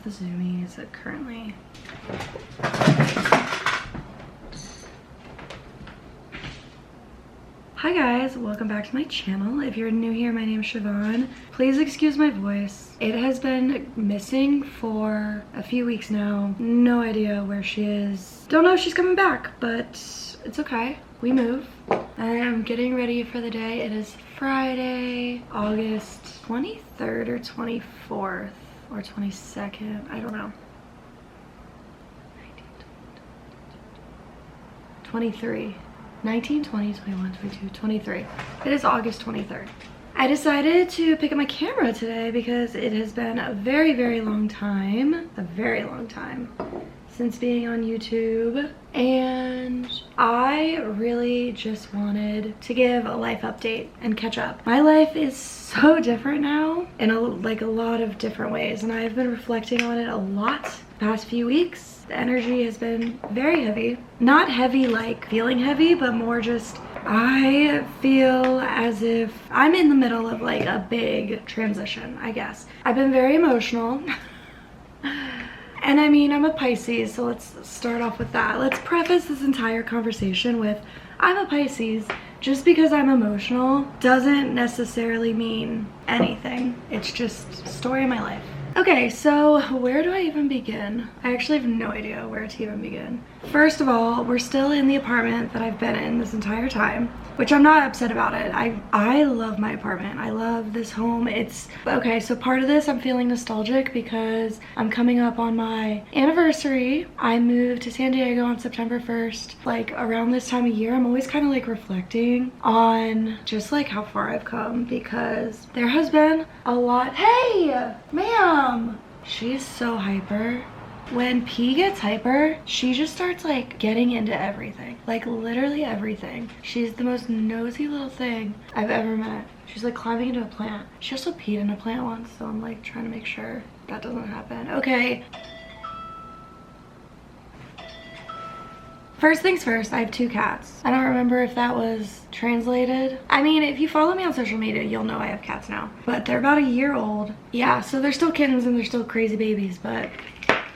the zoomies currently. Hi guys, welcome back to my channel. If you're new here, my name is Siobhan. Please excuse my voice. It has been missing for a few weeks now. No idea where she is. Don't know if she's coming back, but it's okay. We move. I am getting ready for the day. It is Friday, August 23rd or 24th or 22nd. I don't know. 23. 19, 20, 21, 22, 23. It is August 23rd. I decided to pick up my camera today because it has been a very, very long time, since being on YouTube, and I really just wanted to give a life update and catch up. My life is so different now in a lot of different ways, and I've been reflecting on it a lot the past few weeks. The energy has been very heavy. Not heavy like feeling heavy, but more just I feel as if I'm in the middle of like a big transition, I guess. I've been very emotional. And I mean, I'm a Pisces, so let's start off with that. Let's preface this entire conversation with I'm a Pisces. Just because I'm emotional doesn't necessarily mean anything. It's just a story of my life. Okay, so where do I even begin? I actually have no idea where to even begin. First of all, we're still in the apartment that I've been in this entire time, which I'm not upset about it. I love my apartment. I love this home. It's okay, so part of this I'm feeling nostalgic because I'm coming up on my anniversary. I moved to San Diego on September 1st. Like around this time of year, I'm always kind of like reflecting on just like how far I've come because there has been a lot. Hey, ma'am. She's so hyper. When P gets hyper, she just starts like getting into everything. Like literally everything. She's the most nosy little thing I've ever met. She's like climbing into a plant. She also peed in a plant once, so I'm like trying to make sure that doesn't happen. Okay. First things first, I have 2 cats. I don't remember if that was translated. I mean, if you follow me on social media, you'll know I have cats now. But they're about a year old. Yeah, so they're still kittens and they're still crazy babies, but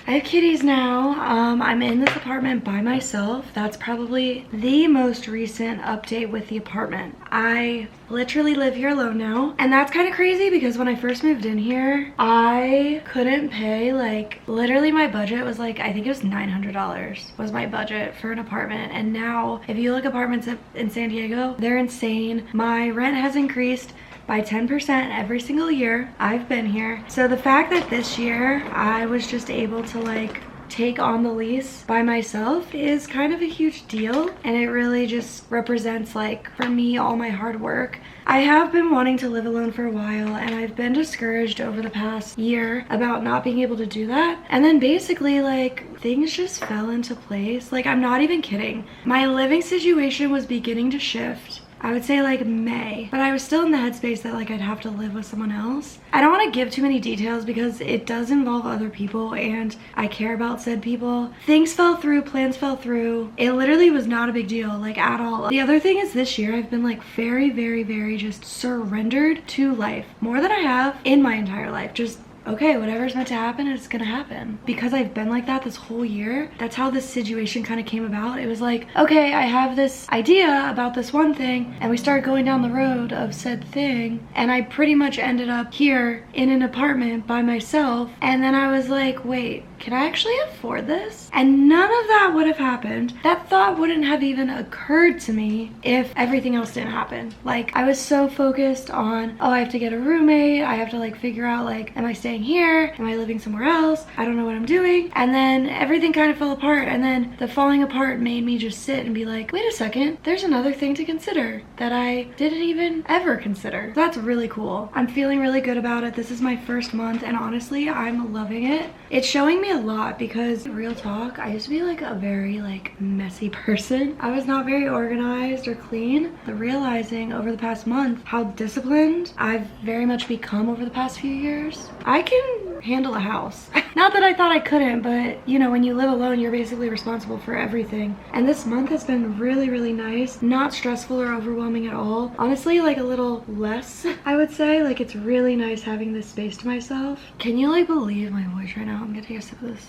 I have kitties now. I'm in this apartment by myself. That's probably the most recent update with the apartment. I literally live here alone now. And that's kind of crazy because when I first moved in here, I couldn't pay, like literally my budget was like, I think it was $900 was my budget for an apartment. And now if you look apartments in San Diego, they're insane. My rent has increased by 10% every single year I've been here. So the fact that this year I was just able to like take on the lease by myself is kind of a huge deal, and it really just represents like for me all my hard work. I have been wanting to live alone for a while, and I've been discouraged over the past year about not being able to do that. And then basically like things just fell into place. Like I'm not even kidding. My living situation was beginning to shift. I would say like May, but I was still in the headspace that like I'd have to live with someone else. I don't want to give too many details because it does involve other people and I care about said people. Things fell through, plans fell through. It literally was not a big deal, like at all. The other thing is this year I've been like very, very, very just surrendered to life more than I have in my entire life. Just okay, whatever's meant to happen, it's gonna happen. Because I've been like that this whole year, that's how this situation kind of came about. It was like, okay, I have this idea about this one thing, and we started going down the road of said thing, and I pretty much ended up here in an apartment by myself, and then I was like, wait, can I actually afford this? And none of that would have happened. That thought wouldn't have even occurred to me if everything else didn't happen. Like, I was so focused on, oh, I have to get a roommate, I have to like figure out like, am I staying here? Am I living somewhere else? I don't know what I'm doing. And then everything kind of fell apart, and then the falling apart made me just sit and be like, wait a second, there's another thing to consider that I didn't even ever consider. That's really cool. I'm feeling really good about it. This is my first month, and honestly, I'm loving it. It's showing me a lot because real talk, I used to be like a very like messy person. I was not very organized or clean. But realizing over the past month how disciplined I've very much become over the past few years, I I can handle a house. Not that I thought I couldn't, but you know, when you live alone, you're basically responsible for everything. And this month has been really, really nice. Not stressful or overwhelming at all. Honestly, like a little less, I would say. Like, it's really nice having this space to myself. Can you like believe my voice right now? I'm gonna take a sip of this.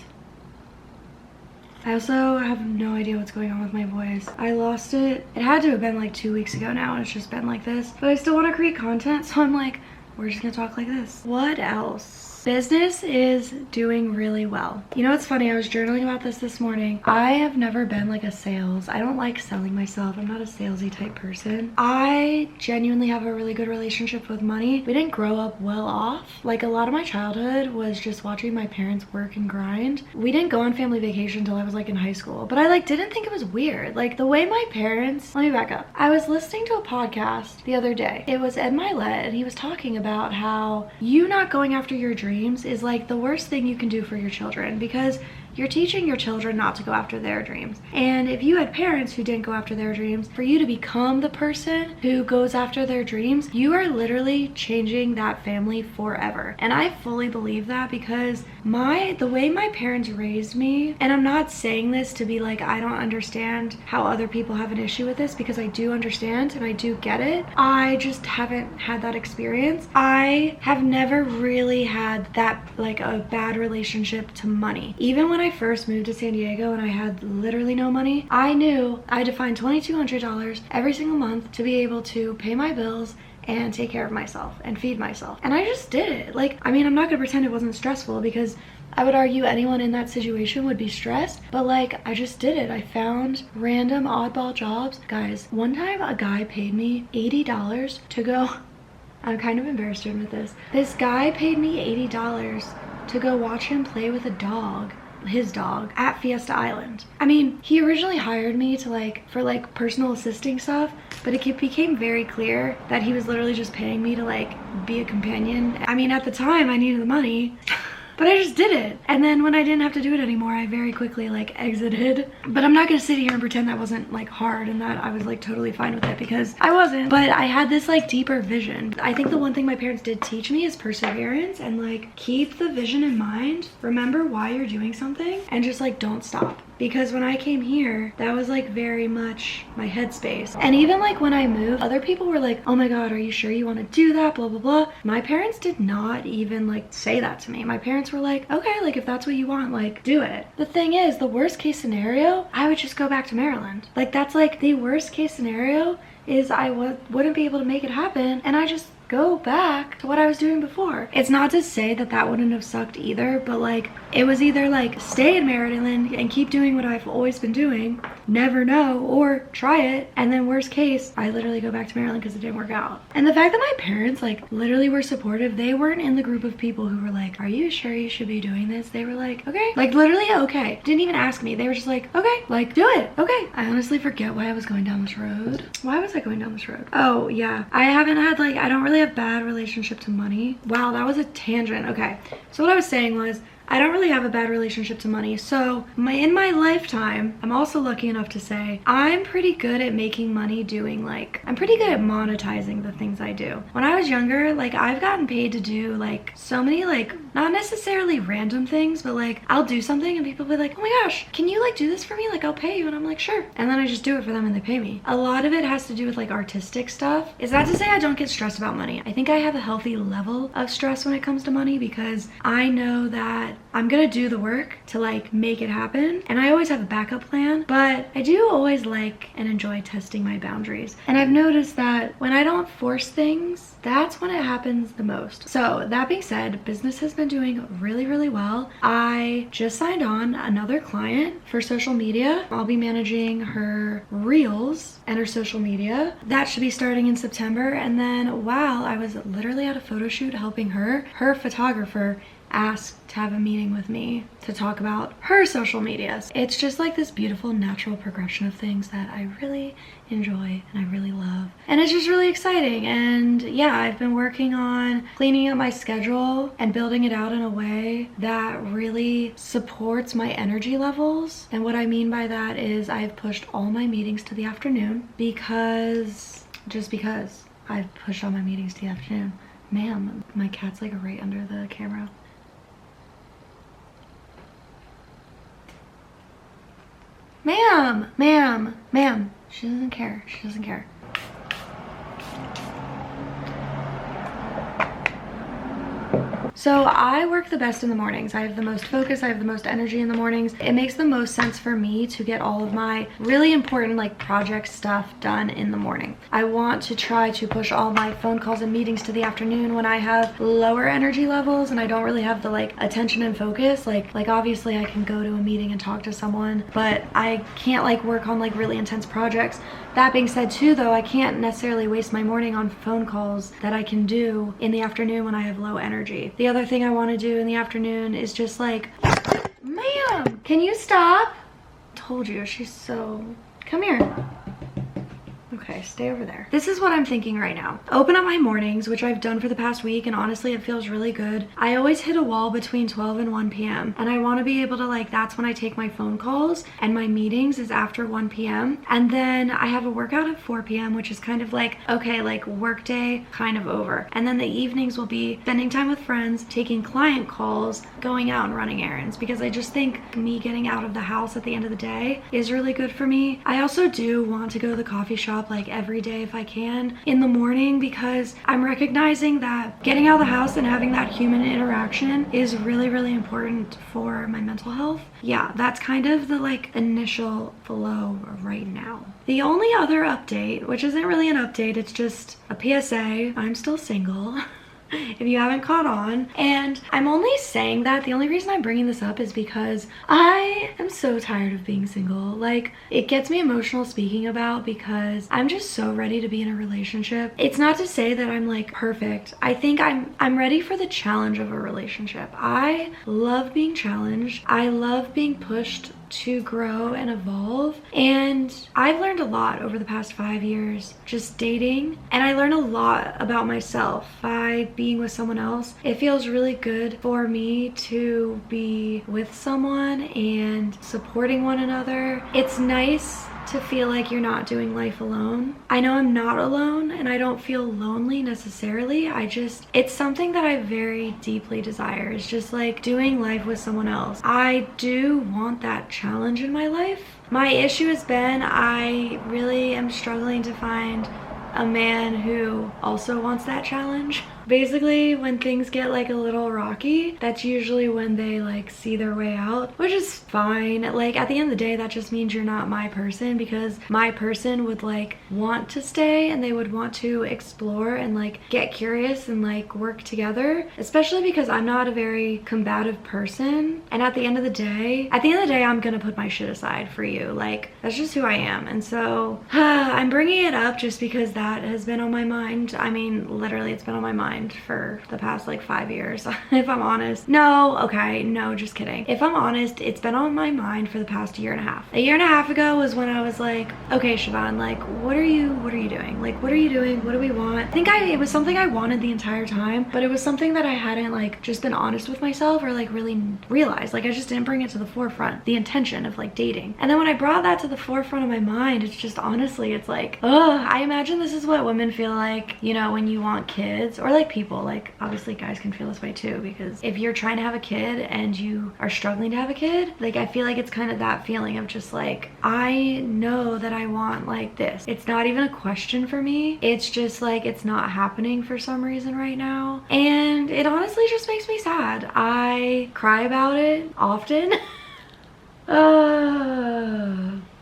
I also have no idea what's going on with my voice. I lost it. It had to have been like 2 weeks ago now, and it's just been like this. But I still want to create content, so I'm like, we're just gonna talk like this. What else? Business is doing really well. You know, it's funny, I was journaling about this morning. I have never been like a sales. I don't like selling myself. I'm not a salesy type person. I genuinely have a really good relationship with money. We didn't grow up well off. Like, a lot of my childhood was just watching my parents work and grind. We didn't go on family vacation until I was like in high school, but I like didn't think it was weird. Like, the way my parents, let me back up. I was listening to a podcast the other day. It was Ed Milet, and he was talking about how you not going after your dreams is like the worst thing you can do for your children, because you're teaching your children not to go after their dreams. And if you had parents who didn't go after their dreams, for you to become the person who goes after their dreams, you are literally changing that family forever. And I fully believe that, because the way my parents raised me, and I'm not saying this to be like, I don't understand how other people have an issue with this, because I do understand and I do get it. I just haven't had that experience. I have never really had that, like, a bad relationship to money. Even when I first moved to San Diego and I had literally no money, I knew I had to find $2,200 every single month to be able to pay my bills and take care of myself and feed myself. And I just did it. Like, I mean, I'm not gonna pretend it wasn't stressful, because I would argue anyone in that situation would be stressed, but like, I just did it. I found random oddball jobs. Guys, one time a guy paid me $80 to go, I'm kind of embarrassed to admit this. This guy paid me $80 to go watch him play with a dog, his dog, at Fiesta Island. I mean, he originally hired me to like, for like personal assisting stuff, but it became very clear that he was literally just paying me to like be a companion. I mean, at the time I needed the money. But I just did it. And then when I didn't have to do it anymore, I very quickly like exited. But I'm not gonna sit here and pretend that wasn't like hard and that I was like totally fine with it, because I wasn't. But I had this like deeper vision. I think the one thing my parents did teach me is perseverance, and like, keep the vision in mind. Remember why you're doing something, and just like don't stop. Because when I came here, that was like very much my headspace. And even like when I moved, other people were like, oh my God, are you sure you want to do that? Blah, blah, blah. My parents did not even like say that to me. My parents were like, okay, like if that's what you want, like do it. The thing is, the worst case scenario, I would just go back to Maryland. Like, that's like the worst case scenario, is I wouldn't be able to make it happen, and I just go back to what I was doing before. It's not to say that that wouldn't have sucked either, but like, it was either like stay in Maryland and keep doing what I've always been doing, never know, or try it, and then worst case, I literally go back to Maryland because it didn't work out. And the fact that my parents like literally were supportive, they weren't in the group of people who were like, are you sure you should be doing this? They were like, okay, like literally okay. Didn't even ask me. They were just like, okay, like do it, okay. I honestly forget why I was going down this road. Why was I going down this road? Oh yeah, I haven't had like, I don't really have bad relationship to money. Wow, that was a tangent. Okay, so what I was saying was, I don't really have a bad relationship to money. So in my lifetime, I'm also lucky enough to say I'm pretty good at making money doing like, I'm pretty good at monetizing the things I do. When I was younger, like I've gotten paid to do like so many like, not necessarily random things, but like I'll do something and people will be like, oh my gosh, can you like do this for me? Like I'll pay you. And I'm like, sure. And then I just do it for them and they pay me. A lot of it has to do with like artistic stuff. It's not to say I don't get stressed about money. I think I have a healthy level of stress when it comes to money, because I know that I'm gonna do the work to like make it happen, and I always have a backup plan, but I do always like and enjoy testing my boundaries. And I've noticed that when I don't force things, that's when it happens the most. So that being said, business has been doing really, really well. I just signed on another client for social media. I'll be managing her reels and her social media. That should be starting in September. And then while I was literally at a photo shoot helping her photographer asked to have a meeting with me to talk about her social medias. It's just like this beautiful natural progression of things that I really enjoy and I really love. And it's just really exciting. And yeah, I've been working on cleaning up my schedule and building it out in a way that really supports my energy levels. And what I mean by that is I've pushed all my meetings to the afternoon because I've pushed all my meetings to the afternoon. Ma'am, my cat's like right under the camera. Ma'am. She doesn't care. She doesn't care. So I work the best in the mornings. I have the most focus, I have the most energy in the mornings. It makes the most sense for me to get all of my really important like project stuff done in the morning. I want to try to push all my phone calls and meetings to the afternoon when I have lower energy levels and I don't really have the like attention and focus. Like obviously I can go to a meeting and talk to someone, but I can't like work on like really intense projects. That being said too though, I can't necessarily waste my morning on phone calls that I can do in the afternoon when I have low energy. The other thing I want to do in the afternoon is just like, ma'am, can you stop? Told you, she's so, come here. Okay, stay over there. This is what I'm thinking right now. Open up my mornings, which I've done for the past week, and honestly, it feels really good. I always hit a wall between 12 and 1 p.m. and I want to be able to like, that's when I take my phone calls and my meetings is after 1 p.m. And then I have a workout at 4 p.m., which is kind of like, okay, like work day kind of over. And then the evenings will be spending time with friends, taking client calls, going out and running errands, because I just think me getting out of the house at the end of the day is really good for me. I also do want to go to the coffee shop like every day if I can in the morning, because I'm recognizing that getting out of the house and having that human interaction is really, really important for my mental health. Yeah, that's kind of the like initial flow right now. The only other update, which isn't really an update, it's just a PSA, I'm still single. If you haven't caught on. And I'm only saying that, the only reason I'm bringing this up is because I am so tired of being single. Like, it gets me emotional speaking about, because I'm just so ready to be in a relationship. It's not to say that I'm like perfect. I think I'm ready for the challenge of a relationship. I love being challenged. I love being pushed to grow and evolve, and I've learned a lot over the past 5 years just dating, and I learned a lot about myself by being with someone else. It feels really good for me to be with someone and supporting one another. It's nice to feel like you're not doing life alone. I know I'm not alone and I don't feel lonely necessarily. It's something that I very deeply desire. It's just like doing life with someone else. I do want that challenge in my life. My issue has been I really am struggling to find a man who also wants that challenge. Basically, when things get like a little rocky, that's usually when they like see their way out, which is fine. Like at the end of the day, that just means you're not my person, because my person would like want to stay and they would want to explore and like get curious and like work together, especially because I'm not a very combative person. And at the end of the day, I'm gonna put my shit aside for you. Like, that's just who I am. And so I'm bringing it up just because that has been on my mind. I mean, literally it's been on my mind for the past like 5 years, if I'm honest. No, just kidding. If I'm honest, it's been on my mind for the past year and a half. A year and a half ago was when I was like, okay, Siobhan, like, what are you doing? Like, what are you doing? What do we want? I think it was something I wanted the entire time, but it was something that I hadn't like just been honest with myself or like really realized. Like, I just didn't bring it to the forefront, the intention of like dating. And then when I brought that to the forefront of my mind, it's just honestly, it's like, I imagine this is what women feel like, you know, when you want kids, or like people, like obviously guys can feel this way too, because if you're trying to have a kid and you are struggling to have a kid, like I feel like it's kind of that feeling of just like, I know that I want like this. It's not even a question for me. It's just like, it's not happening for some reason right now. And it honestly just makes me sad. I cry about it often.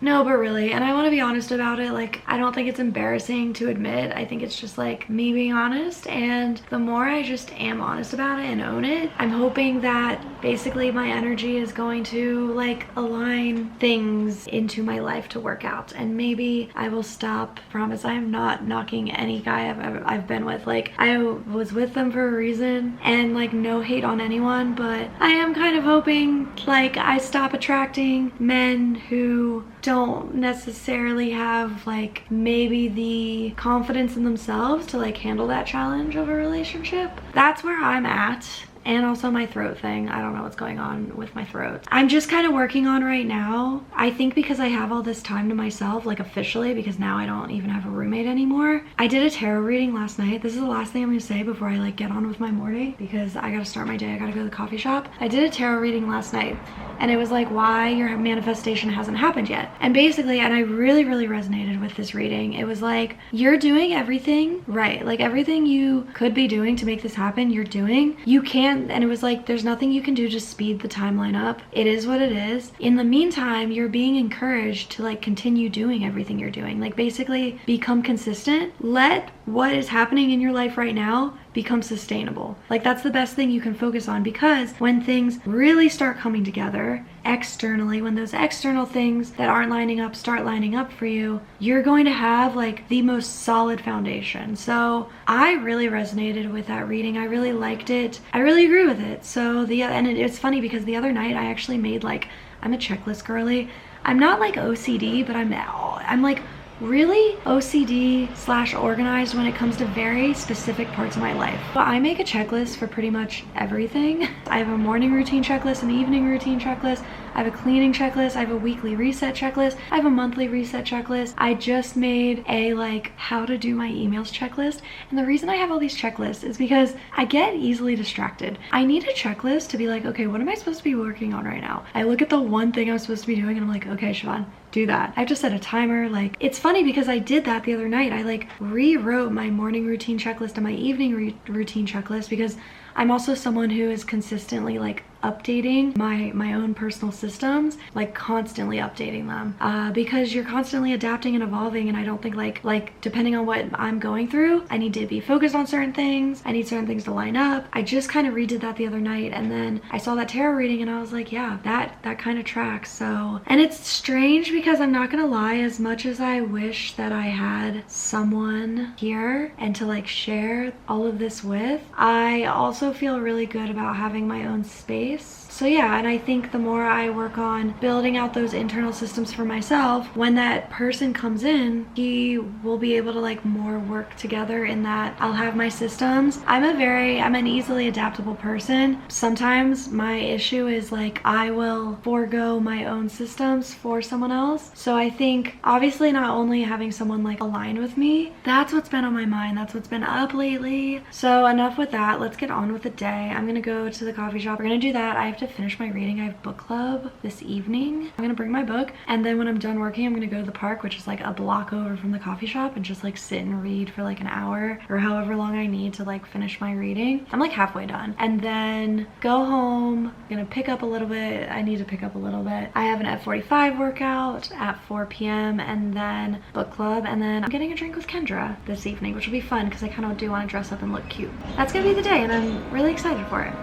No, but really, and I want to be honest about it. Like, I don't think it's embarrassing to admit. I think it's just like me being honest, and the more I just am honest about it and own it, I'm hoping that basically my energy is going to like align things into my life to work out, and maybe I will stop. Promise I am not knocking any guy I've been with. Like, I was with them for a reason, and like no hate on anyone, but I am kind of hoping like I stop attracting men who don't necessarily have like maybe the confidence in themselves to like handle that challenge of a relationship. That's where I'm at. and also my throat thing. I don't know what's going on with my throat. I'm just kind of working on right now. I think because I have all this time to myself, like officially, because now I don't even have a roommate anymore. I did a tarot reading last night. This is the last thing I'm gonna say before I like get on with my morning, because I gotta start my day. I gotta go to the coffee shop. I did a tarot reading last night, and it was like why your manifestation hasn't happened yet. And basically, and I really resonated with this reading. It was like, you're doing everything right. Like everything you could be doing to make this happen, you're doing. You can't, and it was like, there's nothing you can do to speed the timeline up. It is what it is. In the meantime, you're being encouraged to like continue doing everything you're doing. Like basically become consistent. Let what is happening in your life right now become sustainable. Like that's the best thing you can focus on, because when things really start coming together externally, when those external things that aren't lining up start lining up for you, you're going to have like the most solid foundation. So I really resonated with that reading. I really liked it. I really agree with it. So it's funny because the other night I actually made like, I'm a checklist girly. I'm not like OCD, but I'm like really OCD/organized when it comes to very specific parts of my life. But I make a checklist for pretty much everything. I have a morning routine checklist, an evening routine checklist, I have a cleaning checklist, I have a weekly reset checklist, I have a monthly reset checklist. I just made a like how to do my emails checklist. And the reason I have all these checklists is because I get easily distracted. I need a checklist to be like, okay, what am I supposed to be working on right now? I look at the one thing I'm supposed to be doing and I'm like, okay, Siobhan, do that. I have to set a timer. Like, it's funny because I did that the other night. I like rewrote my morning routine checklist and my evening routine checklist, because I'm also someone who is consistently like updating my own personal systems, like constantly updating them, because you're constantly adapting and evolving. And I don't think like depending on what I'm going through, I need to be focused on certain things. I need certain things to line up. I just kind of redid that the other night, and then I saw that tarot reading and I was like, yeah, that kind of tracks. So, and it's strange because I'm not gonna lie, as much as I wish that I had someone here and to like share all of this with, I also feel really good about having my own space. So yeah, and I think the more I work on building out those internal systems for myself, when that person comes in, he will be able to like more work together in that I'll have my systems. I'm an easily adaptable person. Sometimes my issue is like I will forego my own systems for someone else. So I think obviously not only having someone like aligned with me, that's what's been on my mind. That's what's been up lately. So enough with that. Let's get on with the day. I'm gonna go to the coffee shop. We're gonna do that. I have to finish my reading. I have book club this evening. I'm gonna bring my book, and then when I'm done working, I'm gonna go to the park, which is like a block over from the coffee shop, and just like sit and read for like an hour or however long I need to like finish my reading. I'm like halfway done, and then go home. I'm gonna pick up a little bit. I need to pick up a little bit. I have an F45 workout at 4 p.m. and then book club, and then I'm getting a drink with Kendra this evening, which will be fun because I kind of do want to dress up and look cute. That's gonna be the day, and I'm really excited for it.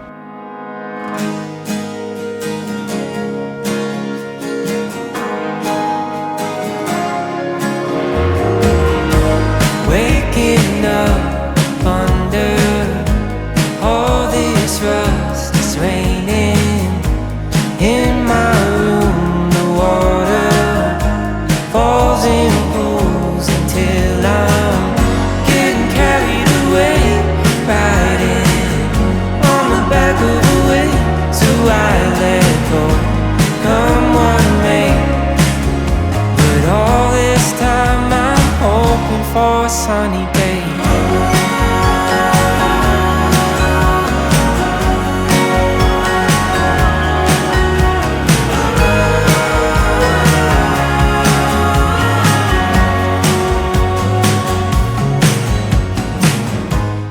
Waking up under all this rust, it's raining in my room. The water falls in pools until I'm getting carried away, riding on the back of a wave. So I let go, come what may. But all this time I'm hoping for a sunny day.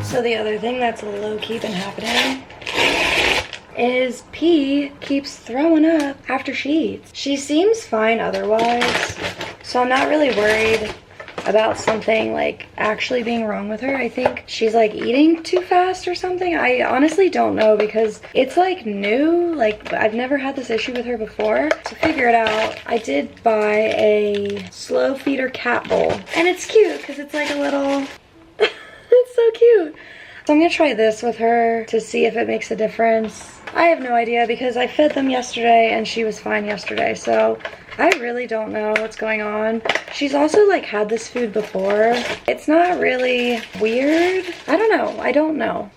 So the other thing that's low-key been happening is P keeps throwing up after she eats. She seems fine otherwise, so I'm not really worried about something like actually being wrong with her. I think she's like eating too fast or something. I honestly don't know because it's like new. Like I've never had this issue with her before. To figure it out, I did buy a slow feeder cat bowl, and it's cute because it's like a little it's so cute. So I'm gonna try this with her to see if it makes a difference. I have no idea because I fed them yesterday and she was fine yesterday, so I really don't know what's going on. She's also like had this food before. It's not really weird. I don't know.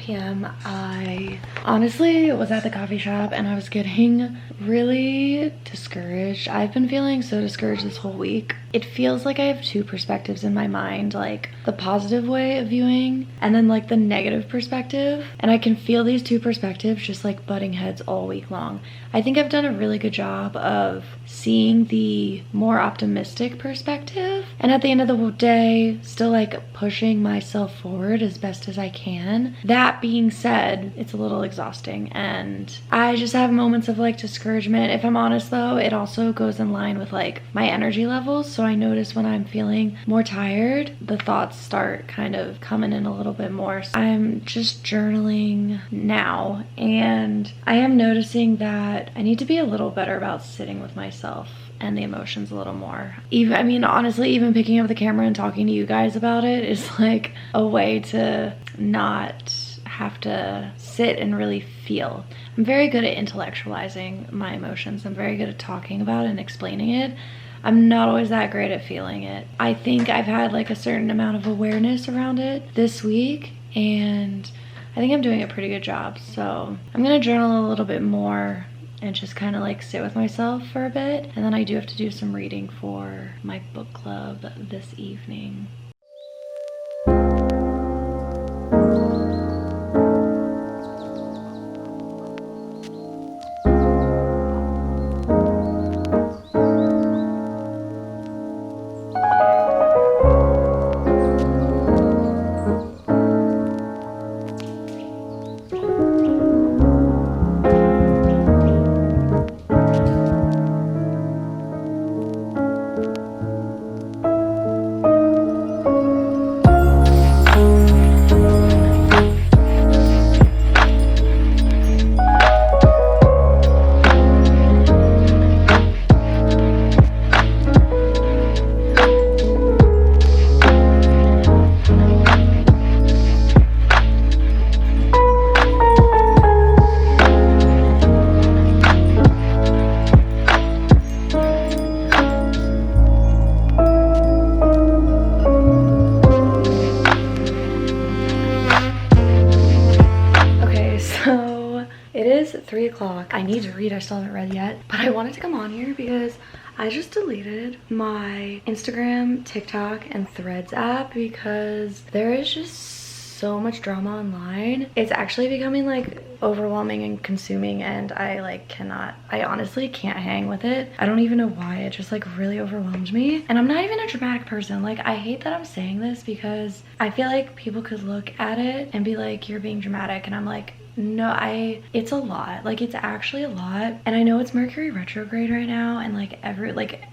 p.m. I honestly was at the coffee shop and I was getting really discouraged. I've been feeling so discouraged this whole week. It feels like I have two perspectives in my mind, like the positive way of viewing and then like the negative perspective. And I can feel these two perspectives just like butting heads all week long. I think I've done a really good job of seeing the more optimistic perspective. And at the end of the day, still like pushing myself forward as best as I can. That being said, it's a little exhausting and I just have moments of like discouragement. If I'm honest though, it also goes in line with like my energy levels. So I notice when I'm feeling more tired, the thoughts start kind of coming in a little bit more. So I'm just journaling now and I am noticing that I need to be a little better about sitting with myself and the emotions a little more. I mean, honestly, even picking up the camera and talking to you guys about it is like a way to not have to sit and really feel. I'm very good at intellectualizing my emotions. I'm very good at talking about it and explaining it. I'm not always that great at feeling it. I think I've had like a certain amount of awareness around it this week and I think I'm doing a pretty good job. So I'm gonna journal a little bit more and just kind of like sit with myself for a bit. And then I do have to do some reading for my book club this evening. It is 3 o'clock. I need to read, I still haven't read yet, but I wanted to come on here because I just deleted my Instagram, TikTok, and Threads app because there is just so much drama online. It's actually becoming like overwhelming and consuming and I honestly can't hang with it. I don't even know why, it just like really overwhelmed me. And I'm not even a dramatic person. Like I hate that I'm saying this because I feel like people could look at it and be like, you're being dramatic, and I'm like, no, it's a lot. Like it's actually a lot. And I know it's Mercury retrograde right now and like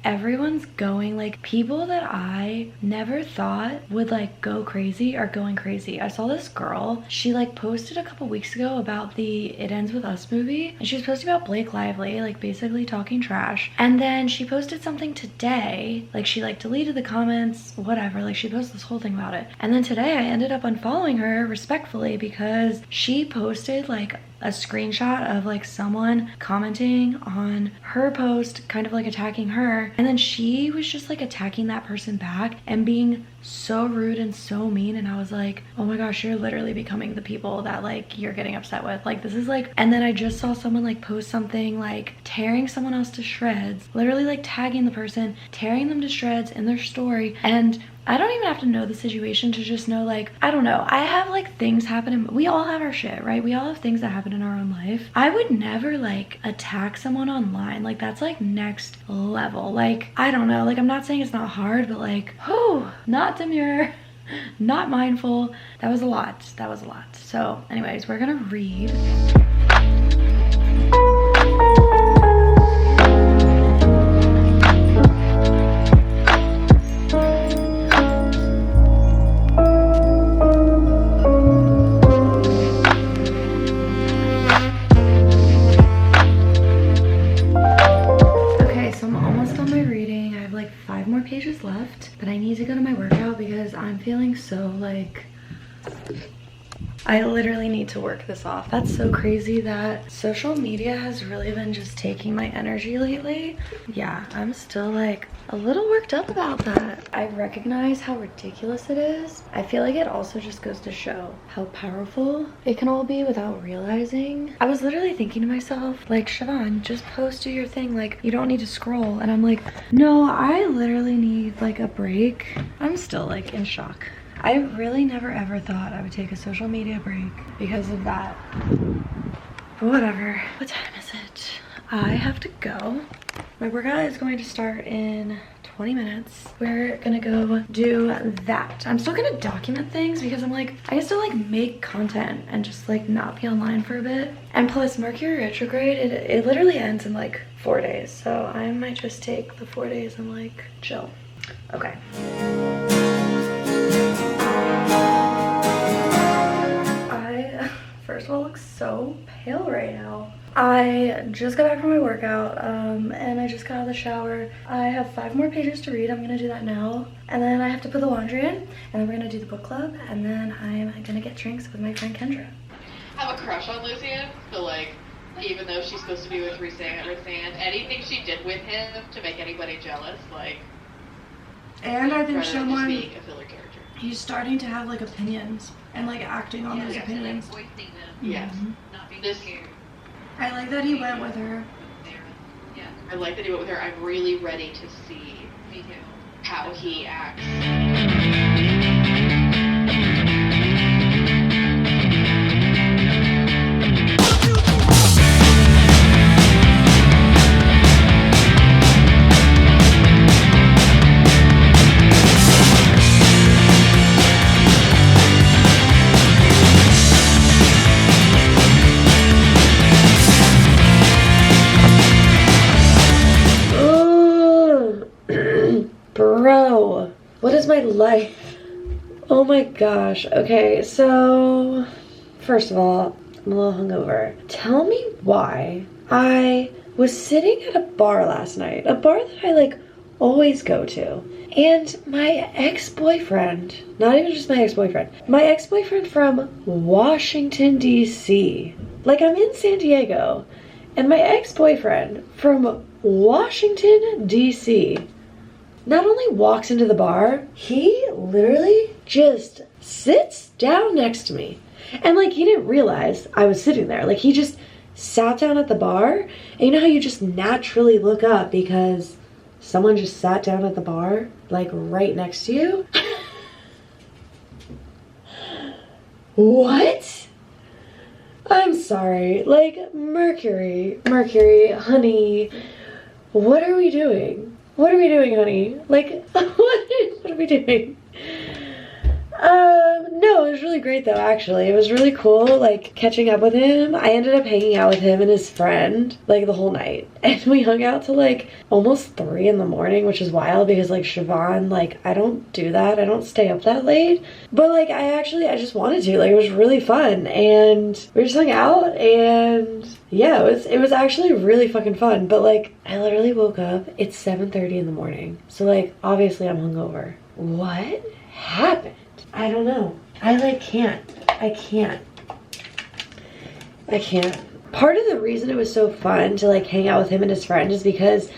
everyone's going, like people that I never thought would like go crazy are going crazy. I saw this girl, she like posted a couple weeks ago about the It Ends With Us movie and she was posting about Blake Lively, like basically talking trash. And then she posted something today, like she like deleted the comments, whatever, like she posted this whole thing about it. And then today I ended up unfollowing her respectfully because she posted like a screenshot of like someone commenting on her post, kind of like attacking her, and then she was just like attacking that person back and being so rude and so mean. And I was like, oh my gosh, you're literally becoming the people that like you're getting upset with. Like this is like, and then I just saw someone like post something like tearing someone else to shreds, literally like tagging the person, tearing them to shreds in their story. And I don't even have to know the situation to just know, like, I don't know. I have like things happen. We all have our shit, right? We all have things that happen in our own life. I would never like attack someone online. Like that's like next level. Like, I don't know. Like, I'm not saying it's not hard, but like, whew, not demure, not mindful. That was a lot. That was a lot. So anyways, we're gonna read. Pages left, but I need to go to my workout because I'm feeling so like I literally need to work this off. That's so crazy that social media has really been just taking my energy lately. Yeah, I'm still like a little worked up about that. I recognize how ridiculous it is. I feel like it also just goes to show how powerful it can all be without realizing. I was literally thinking to myself, like, Siobhan, just post, do your thing. Like, you don't need to scroll. And I'm like, no, I literally need like a break. I'm still like in shock. I really never ever thought I would take a social media break because of that. But whatever. What time is it? I have to go. My workout is going to start in 20 minutes. We're gonna go do that. I'm still gonna document things because I'm like, I can still like make content and just like not be online for a bit. And plus Mercury retrograde, it literally ends in like 4 days. So I might just take the 4 days and like chill. Okay. First of all, look so pale right now. I just got back from my workout and I just got out of the shower. I have 5 more pages to read. I'm gonna do that now. And then I have to put the laundry in, and then we're gonna do the book club, and then I'm gonna get drinks with my friend Kendra. I have a crush on Lucian, but like, even though she's supposed to be with Reese and anything she did with him to make anybody jealous, like. And I think someone, being a filler character. He's starting to have like opinions and like acting on those opinions. Like voicing them. Yes. Not being This- scared. I like that he went with her. Yeah. I like that he went with her. I'm really ready to see Me too. how he acts. Bro, what is my life? Oh my gosh. Okay, so first of all, I'm a little hungover. Tell me why I was sitting at a bar last night, a bar that I like always go to, and my ex-boyfriend, not even just my ex-boyfriend from Washington, D.C. Like, I'm in San Diego, and my ex-boyfriend from Washington, D.C. not only walks into the bar, he literally just sits down next to me. And like, he didn't realize I was sitting there. Like, he just sat down at the bar. And you know how you just naturally look up because someone just sat down at the bar, like right next to you? What? I'm sorry. Like, Mercury, honey, what are we doing? What are we doing, honey? Like, what are we doing? No, it was really great though, actually. It was really cool, like, catching up with him. I ended up hanging out with him and his friend, like, the whole night. And we hung out till, like, almost 3 in the morning, which is wild because, like, Siobhan, like, I don't do that. I don't stay up that late. But, like, I just wanted to. Like, it was really fun. And we just hung out and yeah, it was actually really fucking fun. But, like, I literally woke up. It's 7:30 in the morning. So, like, obviously I'm hungover. What happened? I don't know. I like can't. I can't. Part of the reason it was so fun to like hang out with him and his friend is because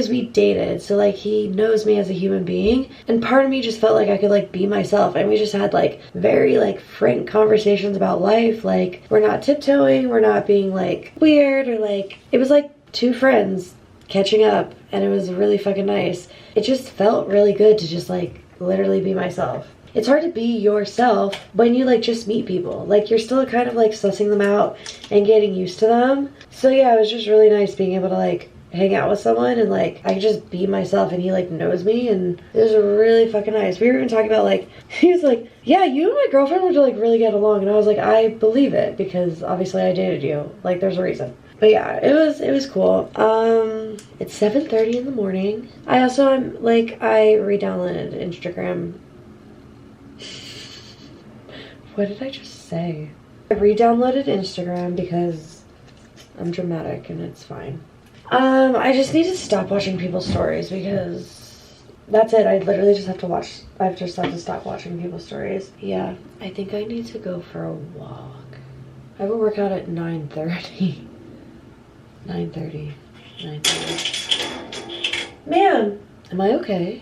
we dated. So like he knows me as a human being, and part of me just felt like I could like be myself, and we just had like very like frank conversations about life. Like, we're not tiptoeing, we're not being like weird, or like, it was like 2 friends catching up, and it was really fucking nice. It just felt really good to just like literally be myself. It's hard to be yourself when you like just meet people. Like you're still kind of like sussing them out and getting used to them. So yeah, it was just really nice being able to like hang out with someone and like I could just be myself and he like knows me, and it was really fucking nice. We were even talking about like, he was like, yeah, you and my girlfriend would like really get along, and I was like, I believe it because obviously I dated you. Like there's a reason. But yeah, it was cool. It's 7:30 in the morning. I re-downloaded Instagram. What did I just say? I re-downloaded Instagram because I'm dramatic and it's fine. I just need to stop watching people's stories because that's it. I literally just have to stop watching people's stories. Yeah, I think I need to go for a walk. I have a workout at 9:30. 9:30. Man, am I okay?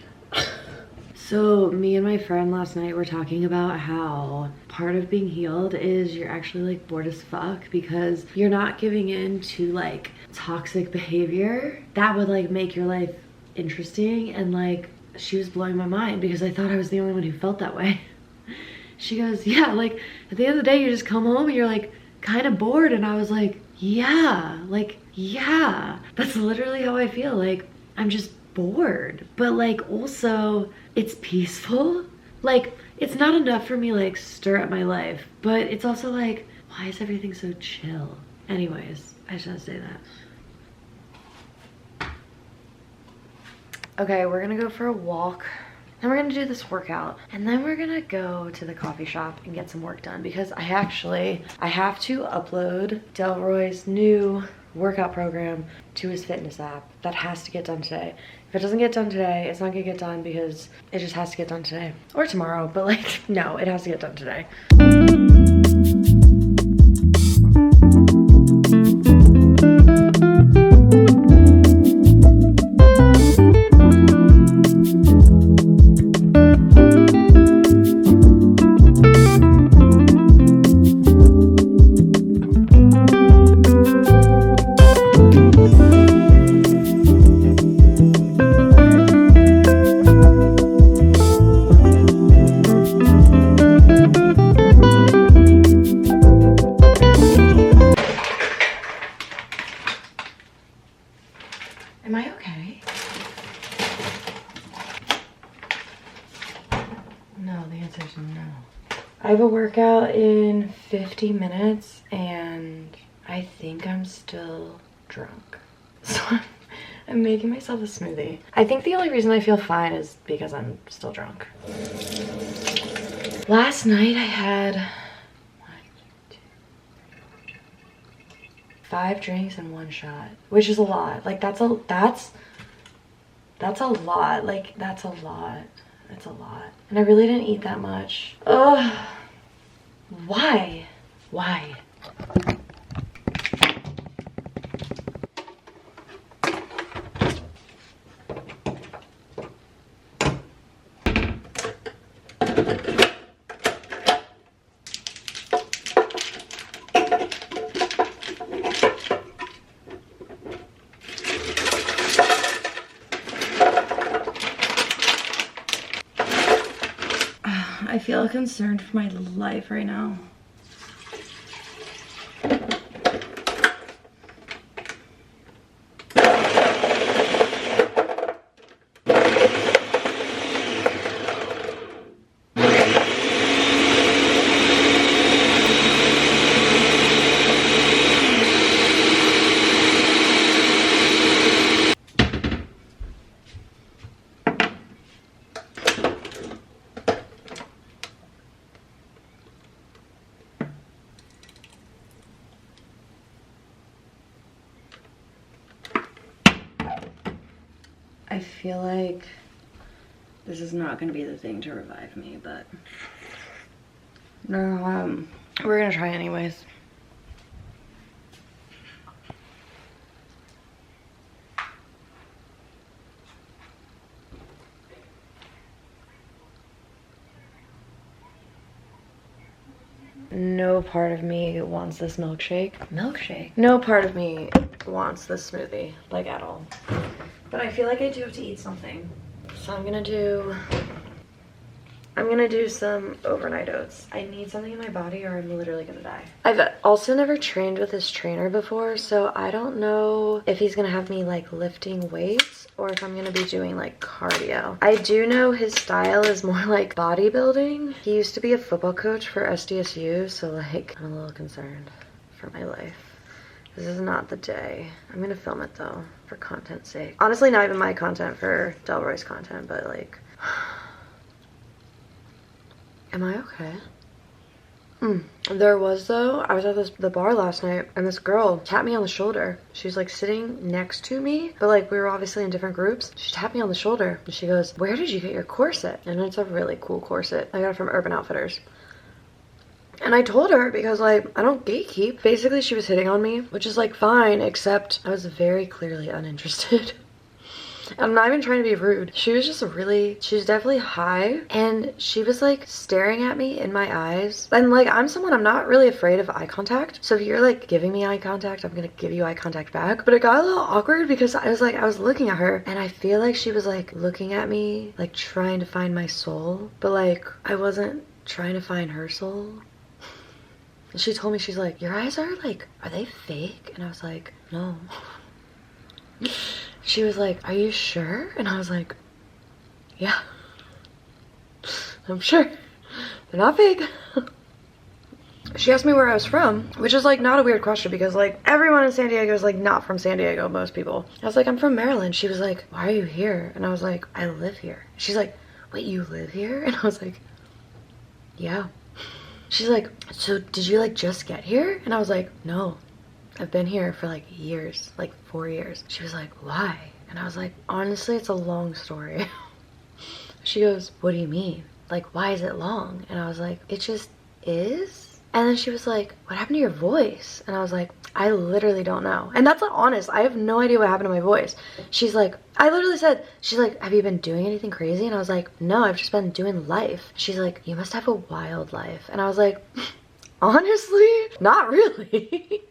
So me and my friend last night were talking about how part of being healed is you're actually like bored as fuck because you're not giving in to like toxic behavior that would like make your life interesting. And like she was blowing my mind because I thought I was the only one who felt that way. She goes, yeah, like at the end of the day you just come home and you're like kind of bored. And I was like, yeah, that's literally how I feel. Like I'm just bored, but like also it's peaceful. Like it's not enough for me like stir up my life, but it's also like, why is everything so chill? Anyways, I just had to say that. Okay, we're gonna go for a walk, then we're gonna do this workout, and then we're gonna go to the coffee shop and get some work done because I have to upload Delroy's new workout program to his fitness app. That has to get done today. If it doesn't get done today, it's not gonna get done because it just has to get done today or tomorrow, but like no, it has to get done today. Am I okay? No, the answer is no. I have a workout in 50 minutes and I think I'm still drunk. So I'm making myself a smoothie. I think the only reason I feel fine is because I'm still drunk. Last night I had 5 drinks and 1 shot, which is a lot. Like that's a lot. Like that's a lot. It's a lot. And I really didn't eat that much. Ugh. Why? I feel concerned for my life right now. I feel like this is not going to be the thing to revive me, but no, we're going to try anyways. No part of me wants this milkshake. No part of me wants this smoothie, like at all. But I feel like I do have to eat something. So I'm gonna do I'm gonna do some overnight oats. I need something in my body or I'm literally gonna die. I've also never trained with this trainer before, so I don't know if he's gonna have me like lifting weights or if I'm gonna be doing like cardio. I do know his style is more like bodybuilding. He used to be a football coach for SDSU, so like I'm a little concerned for my life. This is not the day. I'm gonna film it though, for content's sake. Honestly, not even my content, for Delroy's content, but like, am I okay? There was though, I was at the bar last night and this girl tapped me on the shoulder. She's like sitting next to me, but like we were obviously in different groups. She tapped me on the shoulder and she goes, "Where did you get your corset?" And it's a really cool corset. I got it from Urban Outfitters. And I told her because like, I don't gatekeep. Basically she was hitting on me, which is like fine, except I was very clearly uninterested. I'm not even trying to be rude. She was just she's definitely high and she was like staring at me in my eyes. And like, I'm not really afraid of eye contact. So if you're like giving me eye contact, I'm gonna give you eye contact back. But it got a little awkward because I was looking at her and I feel like she was like looking at me, like trying to find my soul. But like, I wasn't trying to find her soul. And she told me, she's like, "Your eyes are they fake?" And I was like, "No." She was like, "Are you sure?" And I was like, "Yeah, I'm sure. They're not fake." She asked me where I was from, which is like not a weird question because like everyone in San Diego is like not from San Diego, most people. I was like, "I'm from Maryland." She was like, "Why are you here?" And I was like, "I live here." She's like, "Wait, you live here?" And I was like, "Yeah." She's like, "So did you like just get here?" And I was like, "No, I've been here for like years, like 4 years." She was like, "Why?" And I was like, "Honestly, it's a long story." She goes, "What do you mean? Like, why is it long?" And I was like, "It just is." And then she was like, "What happened to your voice?" And I was like, "I literally don't know." And that's honest. I have no idea what happened to my voice. She's like, I literally said, she's like, "Have you been doing anything crazy?" And I was like, "No, I've just been doing life." She's like, "You must have a wild life." And I was like, "Honestly, not really."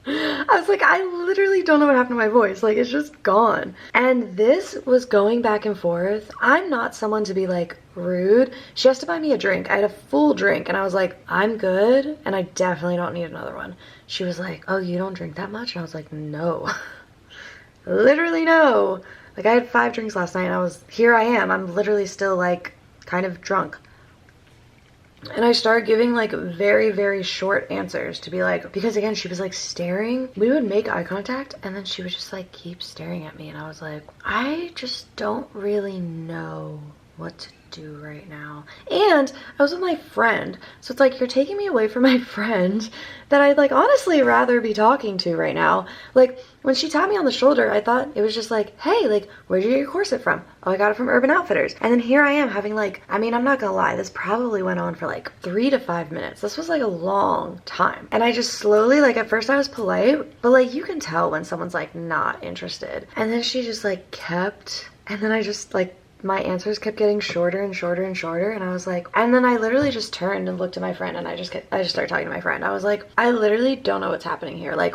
I was like, I literally don't know what happened to my voice. Like, it's just gone. And this was going back and forth. I'm not someone to be like rude. She has to buy me a drink. I had a full drink and I was like, "I'm good. And I definitely don't need another one." She was like, "Oh, you don't drink that much?" And I was like, "No." Literally no. Like, I had 5 drinks last night and here I am. I'm literally still like kind of drunk. And I started giving like very, very short answers to be like, because again, she was like staring. We would make eye contact and then she would just like keep staring at me. And I was like, I just don't really know what to do right now. And I was with my friend. So it's like, you're taking me away from my friend that I'd like honestly rather be talking to right now. Like, when she tapped me on the shoulder, I thought it was just like, "Hey, like, where'd you get your corset from?" "Oh, I got it from Urban Outfitters." And then here I am having like, I mean, I'm not gonna lie, this probably went on for like 3 to 5 minutes. This was like a long time. And I just slowly, like at first I was polite, but like you can tell when someone's like not interested. And then she just like kept, and then I just like, my answers kept getting shorter and shorter and shorter. And I was like, and then I literally just turned and looked at my friend and I just started talking to my friend. I was like, I literally don't know what's happening here. Like,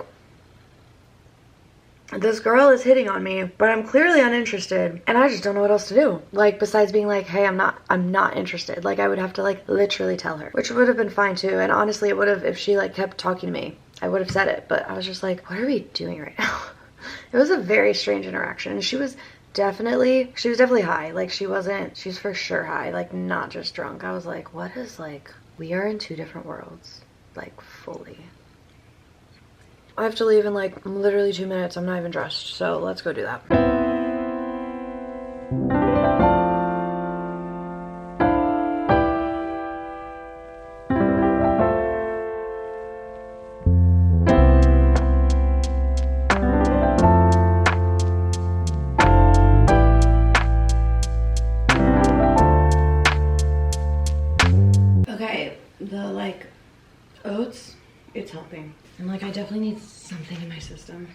this girl is hitting on me, but I'm clearly uninterested and I just don't know what else to do. Like, besides being like, "Hey, I'm not interested." Like, I would have to like literally tell her, which would have been fine too. And honestly, it would have, if she like kept talking to me, I would have said it. But I was just like, what are we doing right now? It was a very strange interaction. And she was definitely high. Like, she's for sure high, like not just drunk. I was like, what is like, we are in 2 different worlds, like fully. I have to leave in like literally 2 minutes. I'm not even dressed, so let's go do that. Okay, the like oats, it's helping. And like, I definitely need something in my system.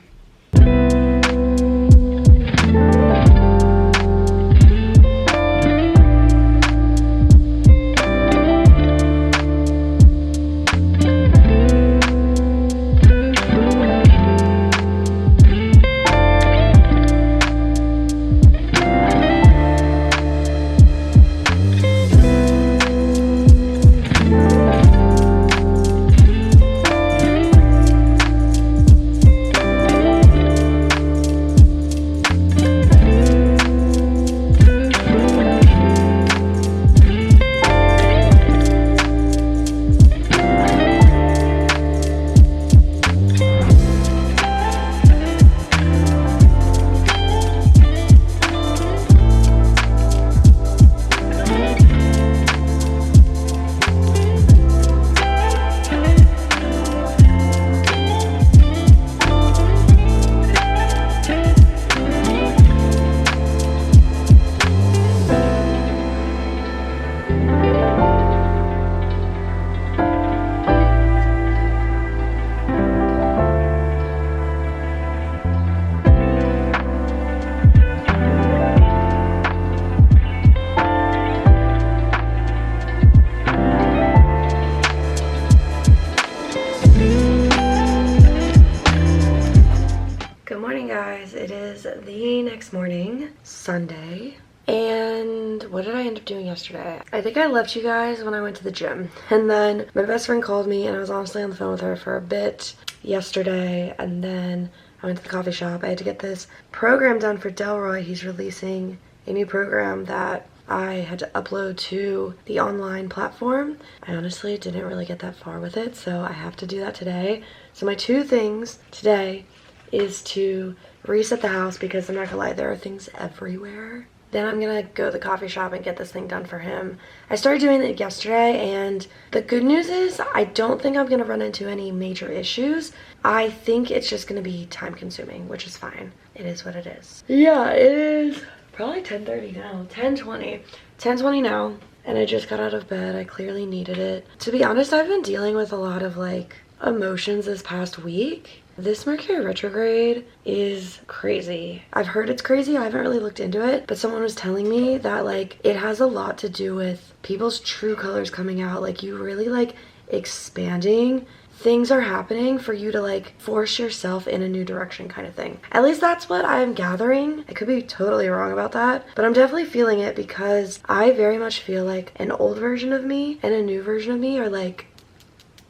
is the next morning, Sunday. And what did I end up doing yesterday? I think I left you guys when I went to the gym. And then my best friend called me and I was honestly on the phone with her for a bit yesterday. And then I went to the coffee shop. I had to get this program done for Delroy. He's releasing a new program that I had to upload to the online platform. I honestly didn't really get that far with it, so I have to do that today. So my two things today is to reset the house because I'm not gonna lie, there are things everywhere. Then I'm gonna go to the coffee shop and get this thing done for him. I started doing it yesterday, and the good news is I don't think I'm gonna run into any major issues. I think it's just gonna be time consuming, which is fine. It is what it is. Yeah, it is probably 10:30 now, 10:20 now, and I just got out of bed. I clearly needed it. To be honest, I've been dealing with a lot of like emotions this past week. This Mercury retrograde is crazy. I've heard it's crazy. I haven't really looked into it, but someone was telling me that like it has a lot to do with people's true colors coming out. Like you really like expanding. Things are happening for you to like force yourself in a new direction kind of thing. At least that's what I'm gathering. I could be totally wrong about that, but I'm definitely feeling it because I very much feel like an old version of me and a new version of me are like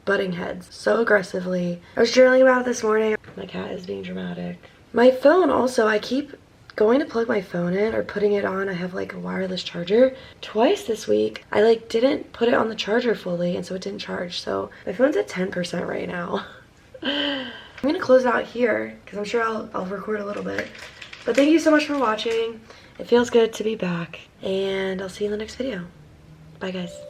butting heads so aggressively. I was journaling about it this morning. My cat is being dramatic. My phone also, I keep going to plug my phone in or putting it on. I have like a wireless charger. Twice this week, I like didn't put it on the charger fully and so it didn't charge. So my phone's at 10% right now. I'm gonna close it out here because I'm sure I'll record a little bit. But thank you so much for watching. It feels good to be back and I'll see you in the next video. Bye guys.